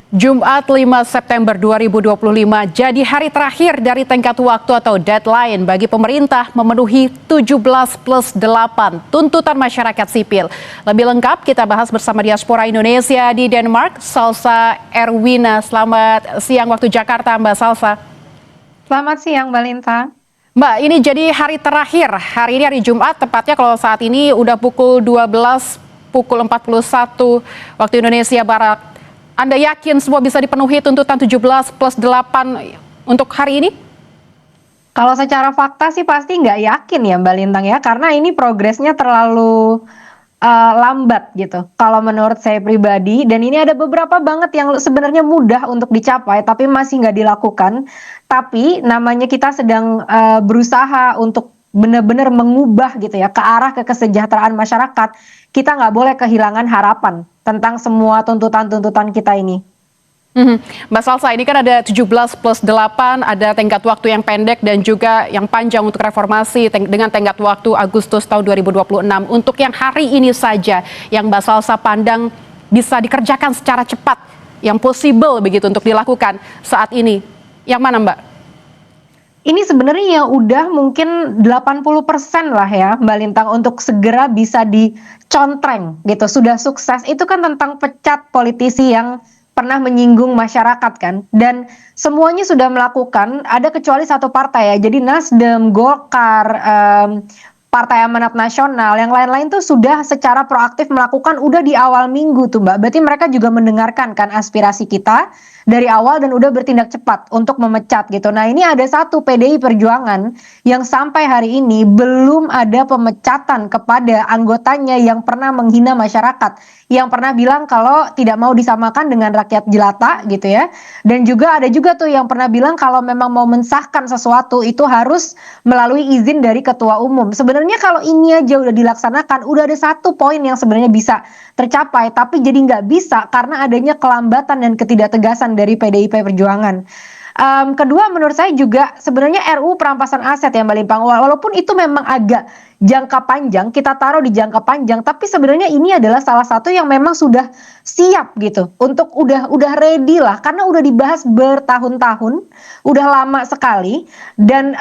Jumat 5 September 2025 jadi hari terakhir dari tenggat waktu atau deadline bagi pemerintah memenuhi 17+8 tuntutan masyarakat sipil. Lebih lengkap kita bahas bersama diaspora Indonesia di Denmark, Salsa Erwina. Selamat siang waktu Jakarta, Mbak Salsa. Selamat siang, Mbak Linta. Mbak, ini jadi hari terakhir. Hari ini hari Jumat, tepatnya kalau saat ini udah pukul 12, pukul 41 waktu Indonesia Barat. Anda yakin semua bisa dipenuhi tuntutan 17+8 untuk hari ini? Kalau secara fakta sih pasti nggak yakin ya Mbak Lintang ya, karena ini progresnya terlalu lambat gitu. Kalau menurut saya pribadi, dan ini ada beberapa banget yang sebenarnya mudah untuk dicapai, tapi masih nggak dilakukan. Tapi namanya kita sedang berusaha untuk benar-benar mengubah gitu ya ke arah kesejahteraan masyarakat. Kita nggak boleh kehilangan harapan tentang semua tuntutan-tuntutan kita ini. Mbak Salsa, ini kan ada 17+8, ada tenggat waktu yang pendek dan juga yang panjang untuk reformasi dengan tenggat waktu Agustus tahun 2026. Untuk yang hari ini saja, yang Mbak Salsa pandang bisa dikerjakan secara cepat, yang possible begitu untuk dilakukan saat ini, yang mana Mbak? Ini sebenarnya yang udah mungkin 80% lah ya Mbak Lintang untuk segera bisa dicontreng gitu. Sudah sukses itu kan tentang pecat politisi yang pernah menyinggung masyarakat kan. Dan semuanya sudah melakukan, ada kecuali satu partai ya. Jadi Nasdem, Golkar, Partai Amanat Nasional, yang lain-lain tuh sudah secara proaktif melakukan udah di awal minggu tuh Mbak. Berarti mereka juga mendengarkan kan aspirasi kita dari awal dan udah bertindak cepat untuk memecat gitu. Nah ini ada satu PDI Perjuangan yang sampai hari ini belum ada pemecatan kepada anggotanya yang pernah menghina masyarakat, yang pernah bilang kalau tidak mau disamakan dengan rakyat jelata gitu ya. Dan juga ada juga tuh yang pernah bilang kalau memang mau mensahkan sesuatu itu harus melalui izin dari ketua umum. Sebenarnya kalau ini aja udah dilaksanakan, udah ada satu poin yang sebenarnya bisa tercapai, tapi jadi nggak bisa karena adanya kelambatan dan ketidaktegasan dari PDIP Perjuangan. Kedua menurut saya juga sebenarnya RUU perampasan aset ya Mbak Limpang, walaupun itu memang agak jangka panjang, kita taruh di jangka panjang, tapi sebenarnya ini adalah salah satu yang memang sudah siap gitu untuk udah ready lah karena udah dibahas bertahun-tahun, udah lama sekali. Dan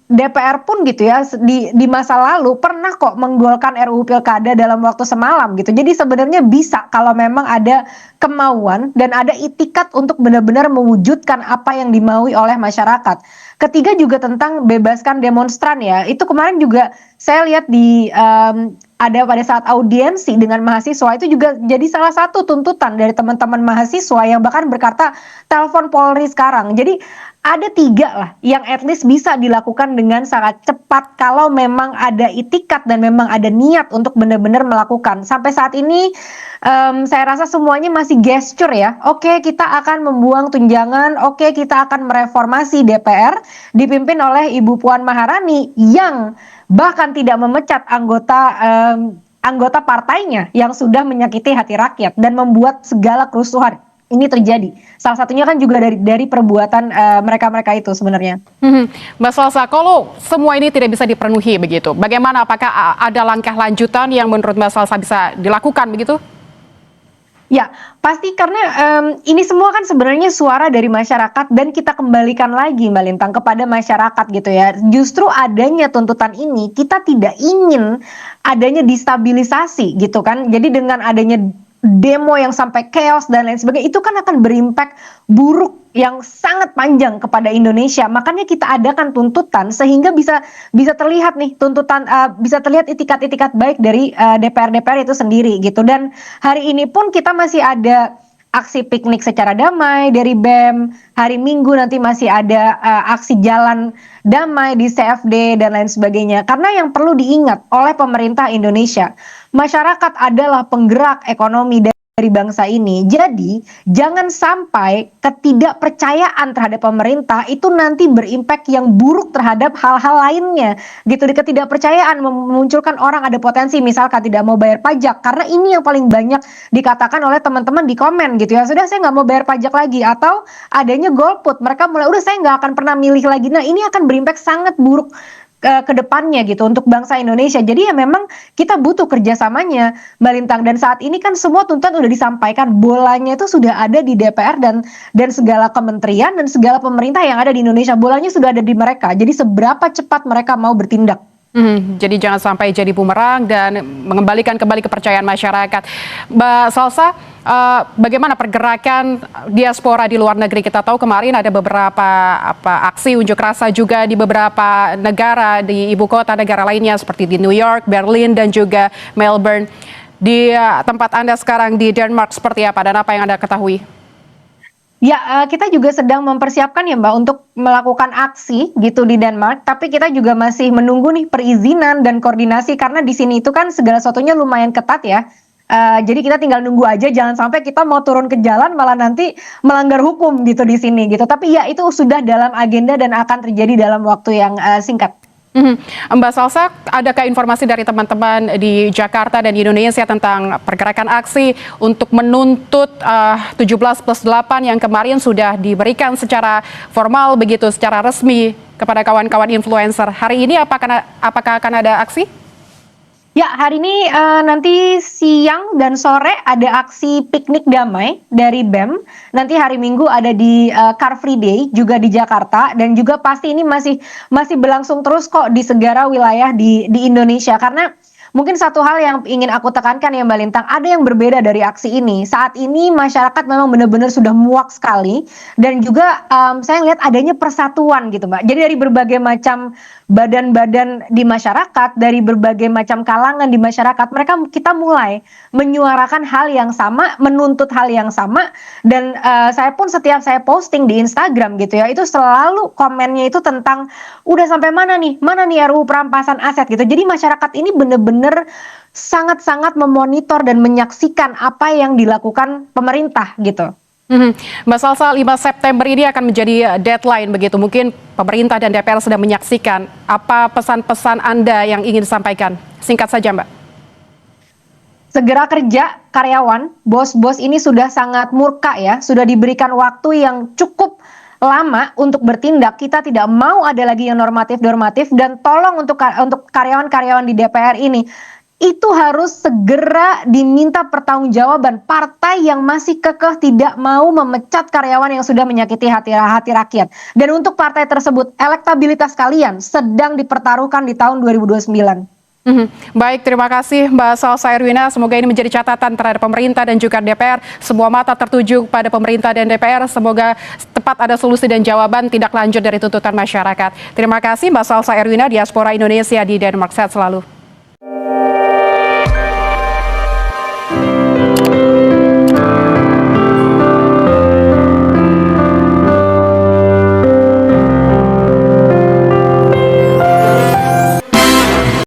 DPR pun gitu ya di masa lalu pernah kok menggolkan RUU Pilkada dalam waktu semalam gitu. Jadi sebenarnya bisa kalau memang ada kemauan dan ada itikat untuk benar-benar mewujudkan apa yang dimaui oleh masyarakat. Ketiga juga tentang bebaskan demonstran ya. Itu kemarin juga saya lihat di ada pada saat audiensi dengan mahasiswa itu juga jadi salah satu tuntutan dari teman-teman mahasiswa yang bahkan berkata telepon Polri sekarang. Jadi ada tiga lah yang at least bisa dilakukan dengan sangat cepat kalau memang ada itikat dan memang ada niat untuk benar-benar melakukan. Sampai saat ini saya rasa semuanya masih gesture ya. Oke, kita akan membuang tunjangan, oke kita akan mereformasi DPR dipimpin oleh Ibu Puan Maharani yang bahkan tidak memecat anggota partainya yang sudah menyakiti hati rakyat dan membuat segala kerusuhan ini terjadi. Salah satunya kan juga dari perbuatan mereka-mereka itu sebenarnya. Mbak Salsa, kalau semua ini tidak bisa dipenuhi begitu, bagaimana? Apakah ada langkah lanjutan yang menurut Mbak Salsa bisa dilakukan begitu? Ya, pasti karena ini semua kan sebenarnya suara dari masyarakat dan kita kembalikan lagi Mbak Lintang kepada masyarakat gitu ya. Justru adanya tuntutan ini kita tidak ingin adanya destabilisasi gitu kan. Jadi dengan adanya demo yang sampai chaos dan lain sebagainya itu kan akan berimpact buruk yang sangat panjang kepada Indonesia. Makanya kita adakan tuntutan sehingga bisa terlihat nih tuntutan, bisa terlihat itikat-itikat baik dari DPR itu sendiri gitu. Dan hari ini pun kita masih ada aksi piknik secara damai dari BEM. Hari Minggu nanti masih ada aksi jalan damai di CFD dan lain sebagainya. Karena yang perlu diingat oleh pemerintah Indonesia, masyarakat adalah penggerak ekonomi dari bangsa ini. Jadi jangan sampai ketidakpercayaan terhadap pemerintah itu nanti berimpact yang buruk terhadap hal-hal lainnya gitu. Di ketidakpercayaan memunculkan orang ada potensi misalkan tidak mau bayar pajak, karena ini yang paling banyak dikatakan oleh teman-teman di komen gitu ya, sudah saya nggak mau bayar pajak lagi, atau adanya golput, mereka mulai udah saya nggak akan pernah milih lagi. Nah ini akan berimpact sangat buruk ke depannya gitu untuk bangsa Indonesia. Jadi ya memang kita butuh kerjasamanya, Mbak Lintang. Dan saat ini kan semua tuntutan udah disampaikan, bolanya itu sudah ada di DPR dan segala kementerian dan segala pemerintah yang ada di Indonesia. Bolanya sudah ada di mereka. Jadi seberapa cepat mereka mau bertindak. Jadi jangan sampai jadi bumerang dan mengembalikan kembali kepercayaan masyarakat. Mbak Salsa, bagaimana pergerakan diaspora di luar negeri? Kita tahu kemarin ada beberapa aksi unjuk rasa juga di beberapa negara di ibu kota negara lainnya seperti di New York, Berlin, dan juga Melbourne. Di tempat Anda sekarang di Denmark seperti apa dan apa yang Anda ketahui? Ya, kita juga sedang mempersiapkan ya Mbak untuk melakukan aksi gitu di Denmark, tapi kita juga masih menunggu nih perizinan dan koordinasi karena di sini itu kan segala sesuatunya lumayan ketat ya. Jadi kita tinggal nunggu aja, jangan sampai kita mau turun ke jalan malah nanti melanggar hukum gitu di sini gitu. Tapi ya itu sudah dalam agenda dan akan terjadi dalam waktu yang singkat. Mbak Salsa, adakah informasi dari teman-teman di Jakarta dan di Indonesia tentang pergerakan aksi untuk menuntut 17+8 yang kemarin sudah diberikan secara formal begitu, secara resmi kepada kawan-kawan influencer. Hari ini apakah akan ada aksi? Ya, hari ini nanti siang dan sore ada aksi piknik damai dari BEM. Nanti hari Minggu ada di Car Free Day juga di Jakarta dan juga pasti ini masih berlangsung terus kok di segala wilayah di Indonesia karena mungkin satu hal yang ingin aku tekankan ya Mbak Lintang, ada yang berbeda dari aksi ini. Saat ini masyarakat memang benar-benar sudah muak sekali dan juga saya lihat adanya persatuan gitu Mbak. Jadi dari berbagai macam badan-badan di masyarakat, dari berbagai macam kalangan di masyarakat, kita mulai menyuarakan hal yang sama, menuntut hal yang sama dan saya pun setiap saya posting di Instagram gitu ya, itu selalu komennya itu tentang udah sampai mana nih RUU perampasan aset gitu. Jadi masyarakat ini benar-benar sangat-sangat memonitor dan menyaksikan apa yang dilakukan pemerintah gitu. Mbak Salsa, 5 September ini akan menjadi deadline begitu. Mungkin pemerintah dan DPR sedang menyaksikan. Apa pesan-pesan Anda yang ingin disampaikan? Singkat saja, Mbak. Segera kerja karyawan, bos-bos ini sudah sangat murka ya, sudah diberikan waktu yang cukup lama untuk bertindak. Kita tidak mau ada lagi yang normatif-normatif dan tolong untuk karyawan-karyawan di DPR ini itu harus segera diminta pertanggungjawaban. Partai yang masih kekeh tidak mau memecat karyawan yang sudah menyakiti hati rakyat. Dan untuk partai tersebut, elektabilitas kalian sedang dipertaruhkan di tahun 2029. Baik, terima kasih Mbak Salsa Erwina. Semoga ini menjadi catatan terhadap pemerintah dan juga DPR. Semua mata tertuju pada pemerintah dan DPR. Semoga tepat ada solusi dan jawaban tidak lanjut dari tuntutan masyarakat. Terima kasih Mbak Salsa Erwina, Diaspora Indonesia di Denmark. Sehat selalu.